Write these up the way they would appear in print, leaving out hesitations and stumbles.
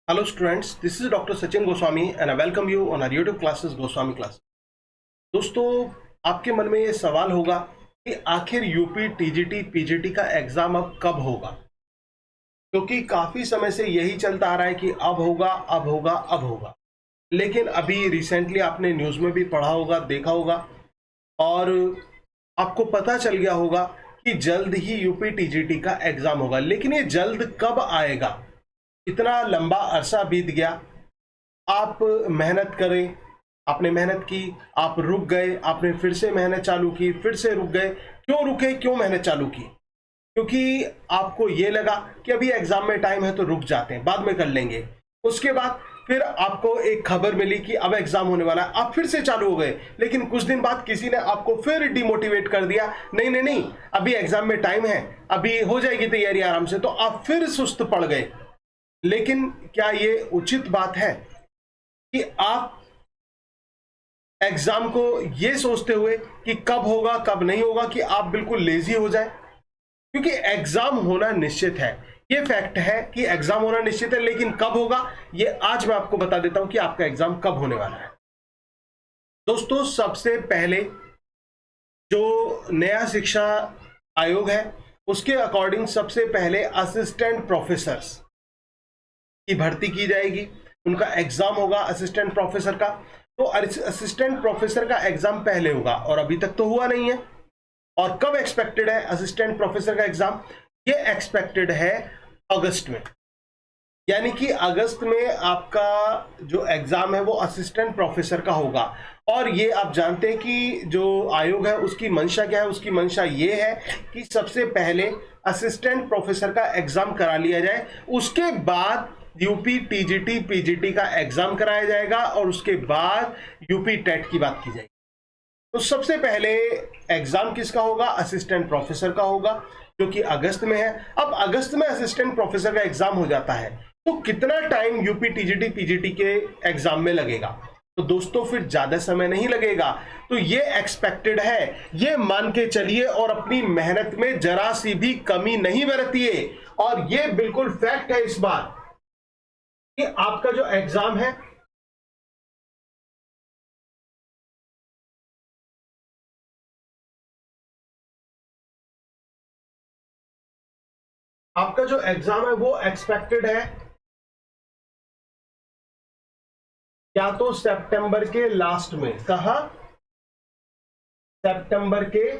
Hello students, this is Dr. Sachin Goswami and I welcome you on our YouTube classes Goswami Class। दोस्तों, आपके मन में ये सवाल होगा कि आखिर यूपी टीजीटी पीजीटी का एग्जाम अब कब होगा, क्योंकि काफी समय से यही चलता आ रहा है कि अब होगा अब होगा अब होगा। लेकिन अभी रिसेंटली आपने न्यूज में भी पढ़ा होगा, देखा होगा और आपको पता चल गया होगा कि जल्द ही यूपी टीजीटी का एग्जाम होगा। लेकिन ये जल्द कब आएगा? इतना लंबा अरसा बीत गया, आप मेहनत करें, आपने मेहनत की, आप रुक गए, आपने फिर से मेहनत चालू की, फिर से रुक गए। क्यों रुके, क्यों मेहनत चालू की? क्योंकि आपको ये लगा कि अभी एग्जाम में टाइम है तो रुक जाते हैं, बाद में कर लेंगे। उसके बाद फिर आपको एक खबर मिली कि अब एग्जाम होने वाला है, आप फिर से चालू हो गए। लेकिन कुछ दिन बाद किसी ने आपको फिर डिमोटिवेट कर दिया, नहीं नहीं नहीं, अभी एग्जाम में टाइम है, अभी हो जाएगी तैयारी आराम से, तो आप फिर सुस्त पड़ गए। लेकिन क्या ये उचित बात है कि आप एग्जाम को ये सोचते हुए कि कब होगा कब नहीं होगा कि आप बिल्कुल लेजी हो जाए? क्योंकि एग्जाम होना निश्चित है, ये फैक्ट है कि एग्जाम होना निश्चित है, लेकिन कब होगा ये आज मैं आपको बता देता हूं कि आपका एग्जाम कब होने वाला है। दोस्तों, सबसे पहले जो नया शिक्षा आयोग है उसके अकॉर्डिंग सबसे पहले असिस्टेंट प्रोफेसर्स की भर्ती की जाएगी, उनका एग्जाम होगा असिस्टेंट प्रोफेसर का। तो असिस्टेंट प्रोफेसर का एग्जाम पहले होगा और अभी तक तो हुआ नहीं है। और कब एक्सपेक्टेड है असिस्टेंट प्रोफेसर का एग्जाम? ये एक्सपेक्टेड है अगस्त में, यानी कि अगस्त में आपका जो एग्जाम है वो असिस्टेंट प्रोफेसर का होगा। और ये आप जानते हैं कि जो आयोग है उसकी मंशा क्या है? उसकी मंशा ये है कि सबसे पहले असिस्टेंट प्रोफेसर का एग्जाम करा लिया जाए, उसके बाद यूपी टीजीटी पीजीटी का एग्जाम कराया जाएगा और उसके बाद यूपी टेट की बात की जाएगी। तो सबसे पहले एग्जाम किसका होगा? असिस्टेंट प्रोफेसर का होगा, जो कि अगस्त में है। अब अगस्त में असिस्टेंट प्रोफेसर का एग्जाम हो जाता है तो कितना टाइम यूपी टीजीटी पीजीटी के एग्जाम में लगेगा? तो दोस्तों, फिर ज्यादा समय नहीं लगेगा। तो ये एक्सपेक्टेड है, ये मान के चलिए और अपनी मेहनत में जरा सी भी कमी नहीं बरतिए। और ये बिल्कुल फैक्ट है इस बात कि आपका जो एग्जाम है वो एक्सपेक्टेड है या तो सितंबर के लास्ट में। कहा? सितंबर के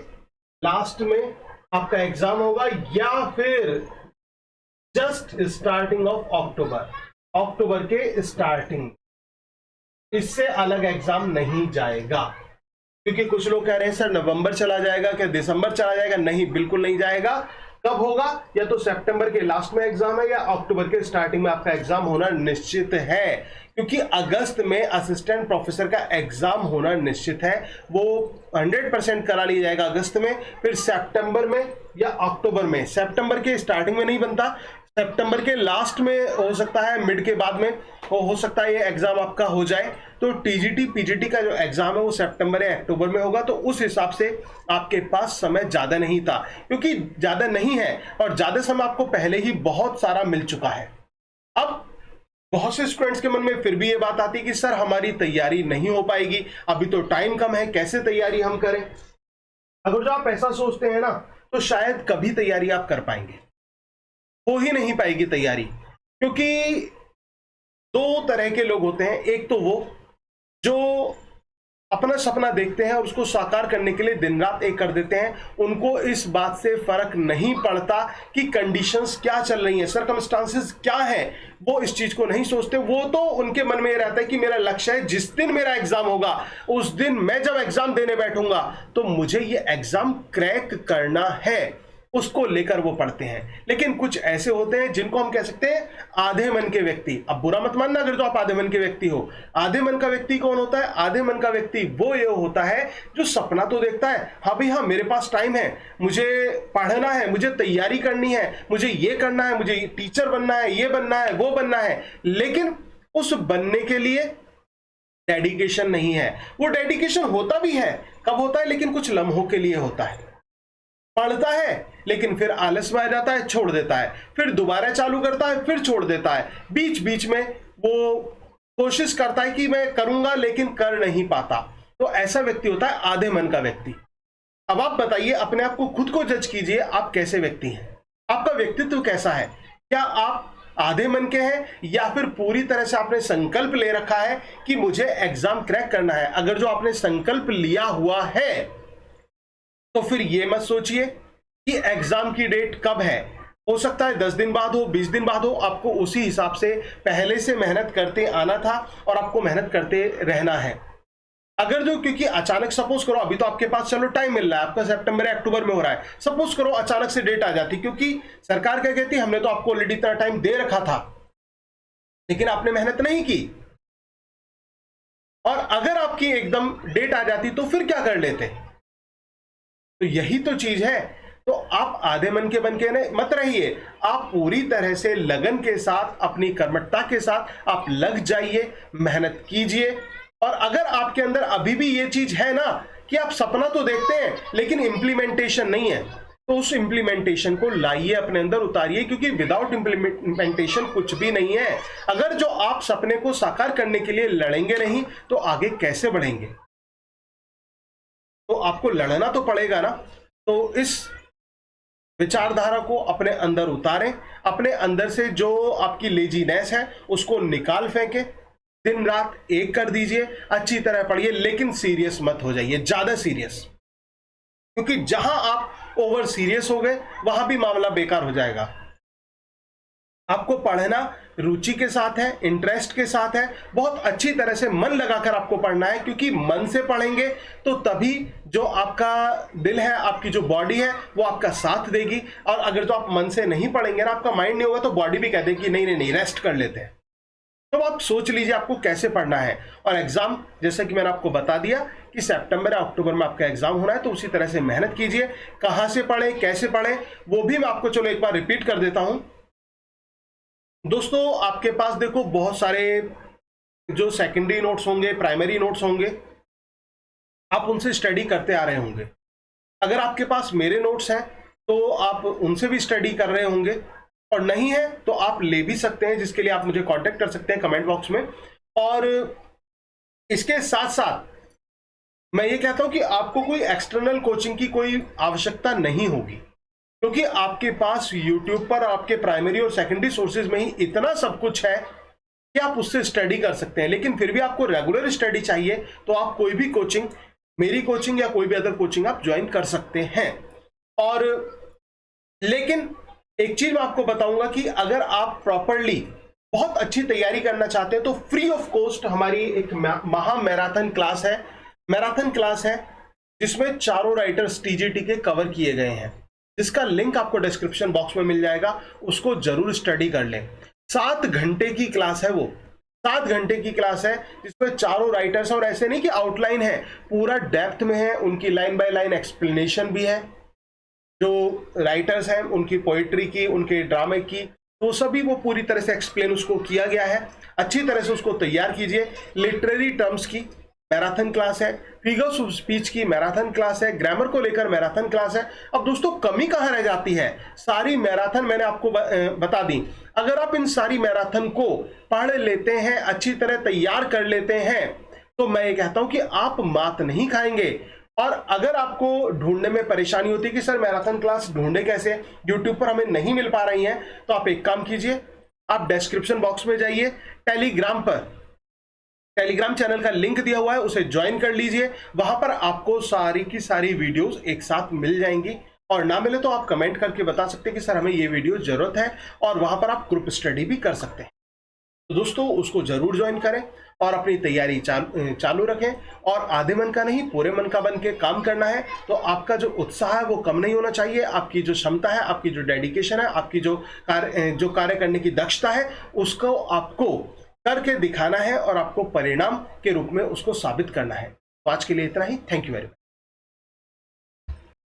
लास्ट में आपका एग्जाम होगा, या फिर जस्ट स्टार्टिंग ऑफ अक्टूबर के स्टार्टिंग। इससे अलग एग्जाम नहीं जाएगा। क्योंकि कुछ लोग कह रहे हैं सर नवंबर चला जाएगा क्या, दिसंबर चला जाएगा? नहीं, बिल्कुल नहीं जाएगा। कब होगा? या तो सितंबर के लास्ट में एग्जाम है या अक्टूबर के स्टार्टिंग में आपका एग्जाम होना निश्चित है। क्योंकि अगस्त में असिस्टेंट प्रोफेसर का एग्जाम होना निश्चित है, वो 100% करा लिया जाएगा अगस्त में। फिर सितंबर में या अक्टूबर में, सितंबर के स्टार्टिंग में नहीं बनता, सितंबर के लास्ट में हो सकता है, मिड के बाद में हो सकता है ये एग्जाम आपका हो जाए। तो टीजीटी पीजीटी का जो एग्जाम है वो सितंबर या अक्टूबर में होगा। तो उस हिसाब से आपके पास समय ज्यादा नहीं था, क्योंकि ज्यादा नहीं है और ज्यादा समय आपको पहले ही बहुत सारा मिल चुका है। अब बहुत से स्टूडेंट्स के मन में फिर भी ये बात आती है कि सर हमारी तैयारी नहीं हो पाएगी, अभी तो टाइम कम है, कैसे तैयारी हम करें? अगर जो आप ऐसा सोचते हैं ना, तो शायद कभी तैयारी आप कर पाएंगे, हो ही नहीं पाएगी तैयारी। क्योंकि दो तरह के लोग होते हैं, एक तो वो जो अपना सपना देखते हैं और उसको साकार करने के लिए दिन रात एक कर देते हैं, उनको इस बात से फर्क नहीं पड़ता कि कंडीशंस क्या चल रही हैं, सर्कमस्टांसेस क्या है, वो इस चीज को नहीं सोचते। वो तो उनके मन में ये रहता है कि मेरा लक्ष्य है, जिस दिन मेरा एग्जाम होगा उस दिन मैं जब एग्जाम देने बैठूंगा तो मुझे ये एग्जाम क्रैक करना है, उसको लेकर वो पढ़ते हैं। लेकिन कुछ ऐसे होते हैं जिनको हम कह सकते हैं आधे मन के व्यक्ति। अब बुरा मत मानना अगर तो आप आधे मन के व्यक्ति हो। आधे मन का व्यक्ति कौन होता है? आधे मन का व्यक्ति वो ये होता है जो सपना तो देखता है, हाँ भाई हाँ मेरे पास टाइम है, मुझे पढ़ना है, मुझे तैयारी करनी है, मुझे ये करना है, मुझे टीचर बनना है, ये बनना है, वो बनना है, लेकिन उस बनने के लिए डेडिकेशन नहीं है। वो डेडिकेशन होता भी है, कब होता है? लेकिन कुछ लम्हों के लिए होता है। पढ़ता है लेकिन फिर आलस में आ जाता है, छोड़ देता है, फिर दोबारा चालू करता है, फिर छोड़ देता है, बीच बीच में वो कोशिश करता है कि मैं करूंगा लेकिन कर नहीं पाता। तो ऐसा व्यक्ति होता है आधे मन का व्यक्ति। अब आप बताइए, अपने आप को खुद को जज कीजिए, आप कैसे व्यक्ति हैं, आपका व्यक्तित्व कैसा है? क्या आप आधे मन के हैं या फिर पूरी तरह से आपने संकल्प ले रखा है कि मुझे एग्जाम क्रैक करना है? अगर जो आपने संकल्प लिया हुआ है तो फिर यह मत सोचिए कि एग्जाम की डेट कब है, हो सकता है 10 दिन बाद हो, 20 दिन बाद हो। आपको उसी हिसाब से पहले से मेहनत करते आना था और आपको मेहनत करते रहना है। अगर जो क्योंकि अचानक सपोज करो, अभी तो आपके पास चलो टाइम मिल रहा है, आपका सितंबर या अक्टूबर में हो रहा है, सपोज करो अचानक से डेट आ जाती, क्योंकि सरकार क्या कहती है, हमने तो आपको ऑलरेडी इतना टाइम दे रखा था लेकिन आपने मेहनत नहीं की। और अगर आपकी एकदम डेट आ जाती तो फिर क्या कर लेते? तो यही तो चीज है। तो आप आधे मन के बन के मत रहिए, आप पूरी तरह से लगन के साथ, अपनी कर्मठता के साथ आप लग जाइए, मेहनत कीजिए। और अगर आपके अंदर अभी भी ये चीज है ना कि आप सपना तो देखते हैं लेकिन इंप्लीमेंटेशन नहीं है, तो उस इंप्लीमेंटेशन को लाइए, अपने अंदर उतारिए, क्योंकि विदाउट इंप्लीमेंटेशन कुछ भी नहीं है। अगर जो आप सपने को साकार करने के लिए लड़ेंगे नहीं तो आगे कैसे बढ़ेंगे? तो आपको लड़ना तो पड़ेगा ना। तो इस विचारधारा को अपने अंदर उतारें, अपने अंदर से जो आपकी लेजीनेस है उसको निकाल फेंके, दिन रात एक कर दीजिए, अच्छी तरह पढ़िए लेकिन सीरियस मत हो जाइए, ज्यादा सीरियस, क्योंकि जहां आप ओवर सीरियस हो गए वहां भी मामला बेकार हो जाएगा। आपको पढ़ना रुचि के साथ है, इंटरेस्ट के साथ है, बहुत अच्छी तरह से मन लगाकर आपको पढ़ना है, क्योंकि मन से पढ़ेंगे तो तभी जो आपका दिल है, आपकी जो बॉडी है वो आपका साथ देगी। और अगर तो आप मन से नहीं पढ़ेंगे ना, आपका माइंड नहीं होगा, तो बॉडी भी कह देगी कि नहीं नहीं नहीं रेस्ट कर लेते हैं। तो आप सोच लीजिए आपको कैसे पढ़ना है। और एग्जाम, जैसा कि मैंने आपको बता दिया कि सितंबर या अक्टूबर में आपका एग्जाम होना है, तो उसी तरह से मेहनत कीजिए। कहां से पढ़ें, कैसे पढ़ें, वो भी मैं आपको चलो एक बार रिपीट कर देता हूं। दोस्तों, आपके पास देखो बहुत सारे जो सेकेंडरी नोट्स होंगे, प्राइमरी नोट्स होंगे, आप उनसे स्टडी करते आ रहे होंगे। अगर आपके पास मेरे नोट्स हैं तो आप उनसे भी स्टडी कर रहे होंगे, और नहीं है तो आप ले भी सकते हैं, जिसके लिए आप मुझे कांटेक्ट कर सकते हैं कमेंट बॉक्स में। और इसके साथ साथ मैं ये कहता हूं कि आपको कोई एक्सटर्नल कोचिंग की कोई आवश्यकता नहीं होगी, क्योंकि आपके पास YouTube पर आपके प्राइमरी और सेकेंडरी सोर्सेज में ही इतना सब कुछ है कि आप उससे स्टडी कर सकते हैं। लेकिन फिर भी आपको रेगुलर स्टडी चाहिए तो आप कोई भी कोचिंग, मेरी कोचिंग या कोई भी अदर कोचिंग आप ज्वाइन कर सकते हैं। और लेकिन एक चीज मैं आपको बताऊंगा कि अगर आप प्रॉपरली बहुत अच्छी तैयारी करना चाहते हैं तो फ्री ऑफ कॉस्ट हमारी एक महा मैराथन क्लास है, जिसमें चारों राइटर्स TGT के कवर किए गए हैं, जिसका लिंक आपको डिस्क्रिप्शन बॉक्स में मिल जाएगा। उसको जरूर स्टडी कर लें। 7 घंटे की क्लास है वो, 7 घंटे की क्लास है जिसमें चारों राइटर्स, और ऐसे नहीं कि आउटलाइन है, पूरा डेप्थ में है, उनकी लाइन बाय लाइन एक्सप्लेनेशन भी है। जो राइटर्स हैं उनकी पोइट्री की, उनके ड्रामे की, तो सभी वो पूरी तरह से एक्सप्लेन उसको किया गया है। अच्छी तरह से उसको तैयार कीजिए। लिटरेरी टर्म्स की मैराथन क्लास है, फिगर्स ऑफ स्पीच की मैराथन क्लास है, ग्रामर को लेकर मैराथन क्लास है। अब दोस्तों कमी कहाँ रह जाती है? सारी मैराथन मैंने आपको बता दी। अगर आप इन सारी मैराथन को पढ़ लेते हैं, अच्छी तरह तैयार कर लेते हैं, तो मैं ये कहता हूं कि आप मात नहीं खाएंगे। और अगर आपको ढूंढने में परेशानी होती है कि सर मैराथन क्लास ढूंढे कैसे, यूट्यूब पर हमें नहीं मिल पा रही हैं, तो आप एक काम कीजिए, आप डिस्क्रिप्शन बॉक्स में जाइए, टेलीग्राम पर, टेलीग्राम चैनल का लिंक दिया हुआ है, उसे ज्वाइन कर लीजिए। वहां पर आपको सारी की सारी वीडियोस एक साथ मिल जाएंगी। और ना मिले तो आप कमेंट करके बता सकते हैं कि सर हमें ये वीडियो जरूरत है, और वहां पर आप ग्रुप स्टडी भी कर सकते हैं। तो दोस्तों उसको जरूर ज्वाइन करें और अपनी तैयारी चालू रखें। और आधे मन का नहीं, पूरे मन का बन के काम करना है। तो आपका जो उत्साह है वो कम नहीं होना चाहिए। आपकी जो क्षमता है, आपकी जो डेडिकेशन है, आपकी जो कार्य करने की दक्षता है, उसको आपको करके दिखाना है और आपको परिणाम के रूप में उसको साबित करना है। तो आज के लिए इतना ही। Thank you very much.